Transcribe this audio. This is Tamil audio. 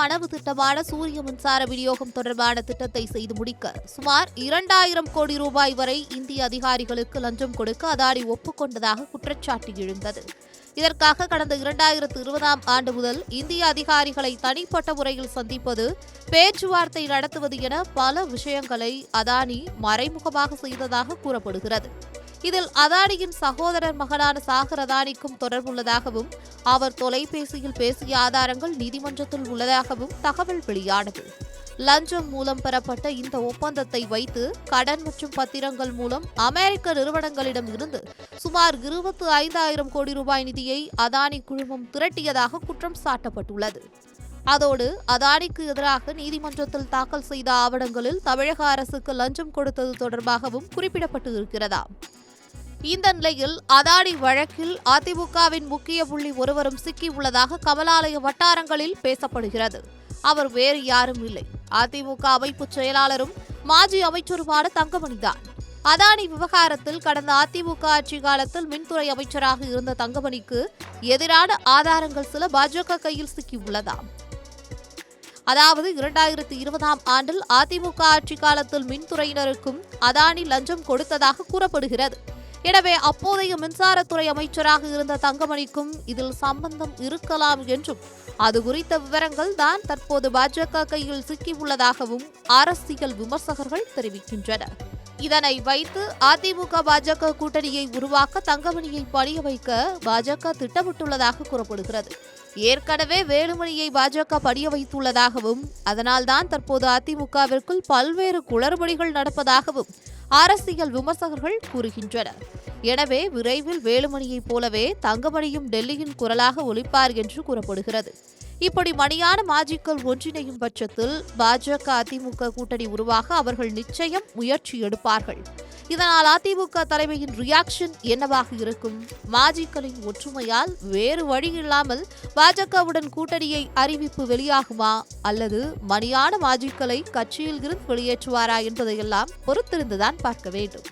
கனவு திட்டமான சூரிய மின்சார விநியோகம் தொடர்பான திட்டத்தை செய்து முடிக்க சுமார் 2000 கோடி ரூபாய் வரை இந்திய அதிகாரிகளுக்கு லஞ்சம் கொடுக்க அதானி ஒப்புக்கொண்டதாக குற்றச்சாட்டு எழுந்தது. இதற்காக கடந்த 2020ஆம் ஆண்டு முதல் இந்திய அதிகாரிகளை தனிப்பட்ட முறையில் சந்திப்பது, பேச்சுவார்த்தை நடத்துவது என பல விஷயங்களை அதானி மறைமுகமாக செய்ததாக கூறப்படுகிறது. இதில் அதானியின் சகோதரர் மகனான சாகர் அதானிக்கும் தொடர்புள்ளதாகவும் அவர் தொலைபேசியில் பேசிய ஆதாரங்கள் நீதிமன்றத்தில் உள்ளதாகவும் தகவல் வெளியானது. லஞ்சம் மூலம் பெறப்பட்ட இந்த ஒப்பந்தத்தை வைத்து கடன் மற்றும் பத்திரங்கள் மூலம் அமெரிக்க நிறுவனங்களிடம் இருந்து சுமார் 25,000 கோடி ரூபாய் நிதியை அதானி குழுமம் திரட்டியதாக குற்றம் சாட்டப்பட்டுள்ளது. அதோடு அதானிக்கு எதிராக நீதிமன்றத்தில் தாக்கல் செய்த ஆவணங்களில் தமிழக அரசுக்கு லஞ்சம் கொடுத்தது தொடர்பாகவும் குறிப்பிடப்பட்டு இருக்கிறதாம். இந்த நிலையில் அதானி வழக்கில் அதிமுகவின் முக்கிய புள்ளி ஒருவரும் சிக்கியுள்ளதாக கமலாலய வட்டாரங்களில் பேசப்படுகிறது. அவர் வேறு யாரும் இல்லை, அதிமுக அமைப்பு செயலாளரும் மாஜி அமைச்சருமான தங்கமணிதான். அதானி விவகாரத்தில் கடந்த அதிமுக ஆட்சி காலத்தில் மின்துறை அமைச்சராக இருந்த தங்கமணிக்கு எதிரான ஆதாரங்கள் சில பாஜக கையில் சிக்கியுள்ளதாம். அதாவது 2020ஆம் ஆண்டில் அதிமுக ஆட்சி காலத்தில் மின்துறையினருக்கும் அதானி லஞ்சம் கொடுத்ததாக கூறப்படுகிறது. எனவே அப்போதைய மின்சாரத்துறை அமைச்சராக இருந்த தங்கமணிக்கும் இதில் சம்பந்தம் இருக்கலாம் என்றும் அது குறித்த விவரங்கள் தான் தற்போது பாஜக கையில் சிக்கியுள்ளதாகவும் அரசியல் விமர்சகர்கள் தெரிவிக்கின்றனர். இதனை வைத்து அதிமுக பாஜக கூட்டணியை உருவாக்க தங்கமணியை பணிய வைக்க பாஜக திட்டமிட்டுள்ளதாக கூறப்படுகிறது. ஏற்கனவே வேலுமணியை பாஜக பணிய வைத்துள்ளதாகவும் அதனால்தான் தற்போது அதிமுகவிற்குள் பல்வேறு குளறுபடிகள் நடப்பதாகவும் அரசியல் விமர்சகர்கள் கூறுகின்றனர். எனவே விரைவில் வேலுமணியைப் போலவே தங்கமணியும் டெல்லியின் குரலாக ஒலிப்பார் என்று கூறப்படுகிறது. இப்படி மணியான மாஜிக்கள் ஒன்றிணையும் பட்சத்தில் பாஜக அதிமுக கூட்டணி உருவாக அவர்கள் நிச்சயம் முயற்சி எடுப்பார்கள். இதனால் அதிமுக தலைமையின் ரியாக்ஷன் என்னவாக இருக்கும்? மாஜிக்களின் ஒற்றுமையால் வேறு வழி இல்லாமல் பாஜகவுடன் கூட்டணியை அறிவிப்பு வெளியாகுமா, அல்லது மணியான மாஜிக்களை கட்சியில் இருந்து வெளியேற்றுவாரா என்பதையெல்லாம் பொறுத்திருந்துதான் பார்க்க வேண்டும்.